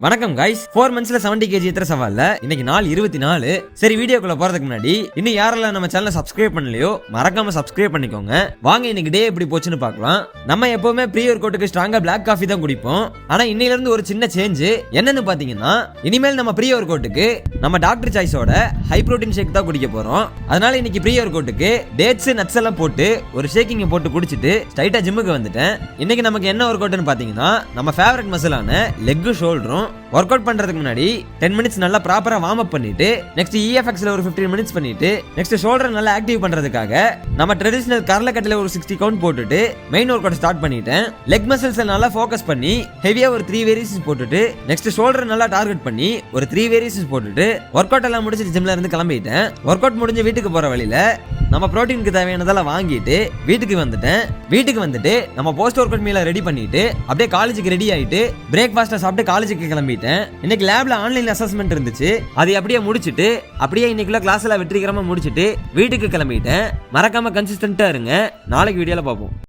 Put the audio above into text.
வணக்கம் guys. 4 monthsல 70 kg ஏத்துற சவால்ல இன்னைக்கு நாள் 24. சரி, வீடியோக்குள்ள போறதுக்கு முன்னாடி இன்னும் யாரெல்லாம் நம்ம சேனலை சப்ஸ்கிரைப் பண்ணலையோ மறக்காம சப்ஸ்கிரைப் பண்ணிக்கோங்க. வாங்க இன்னைக்கு டே எப்படி போச்சுன்னு பார்க்கலாம். நம்ம எப்பவுமே ப்ரீ ஒர்க் அவுட்டுக்கு ஸ்ட்ராங்கா பிளாக் காஃபி தான் குடிப்போம். ஆனா இன்னையில இருந்து ஒரு சின்ன சேஞ்ச் என்னன்னு பாத்தீங்கன்னா, இனிமேல் நம்ம ப்ரீ ஒர்க் அவுட்டுக்கு நம்ம டாக்டர் சாய்ஸோட ஹை புரோட்டீன் ஷேக் தான் குடிக்க போறோம். அதனால இன்னைக்கு ப்ரீ ஒர்க் அவுட்டுக்கு டேட்ஸ் நட்ஸ் எல்லாம் போட்டு ஒரு ஷேக்கிங் போட்டு குடிச்சிட்டு ஸ்ட்ரைட்டா ஜிம்முக்கு வந்துட்டேன். இன்னைக்கு நமக்கு என்ன ஒர்க் அவுட்னு பாத்தீங்கன்னா, நம்ம ஃபேவரட் மசிலான லெக் ஷோல்டரும் ஒர்க் அவுட் பண்றதுக்கு முன்னாடி 10 minutes நல்லா ப்ராப்பரா வார்ம் அப் பண்ணிட்டு நெக்ஸ்ட் EFXல ஒரு 15 minutes பண்ணிட்டு நெக்ஸ்ட் ஷோல்டர் நல்லா ஆக்டிவ் பண்றதுக்காக நம்ம ட்ரெடிஷனல் கர்லக்கட்ல ஒரு 60 கவுண்ட் போட்டுட்டு மெயின் ஒர்க் அவுட் ஸ்டார்ட் பண்ணிட்டேன். லெக் மசில்ஸ் நல்லா ஃபோக்கஸ் பண்ணி ஹெவியா ஒரு 3 வேரியேஷன்ஸ் போட்டுட்டு நெக்ஸ்ட் ஷோல்டர் நல்லா டார்கெட் பண்ணி ஒரு 3 வேரியேஷன்ஸ் போட்டுட்டு ஒர்க் அவுட் எல்லாம் முடிச்சு ஜிம்ல இருந்து கிளம்பிட்டேன். ஒர்க் அவுட் முடிஞ்சு வீட்டுக்கு போற வழியில நம்ம புரோட்டீனுக்கு தேவையானதெல்லாம் வாங்கிட்டு வீட்டுக்கு வந்துட்டு நம்ம போஸ்ட் ஒர்க் அவுட் மீல ரெடி பண்ணிட்டு அப்படியே காலேஜுக்கு ரெடி ஆயிட்டு பிரேக்ஃபாஸ்ட் சாப்பிட்டு காலேஜுக்கு கிளம்பிட்டேன். இன்னைக்கு லேப்ல ஆன்லைன் அசஸ்மெண்ட் இருந்துச்சு. அதை அப்படியே முடிச்சிட்டு அப்படியே இன்னைக்குள்ள கிளாஸ் எல்லாம் வெற்றிகரமா முடிச்சிட்டு வீட்டுக்கு கிளம்பிட்டேன். மறக்காம கன்சிஸ்டன்ட்டா இருங்க. நாளைக்கு வீடியோல பார்ப்போம்.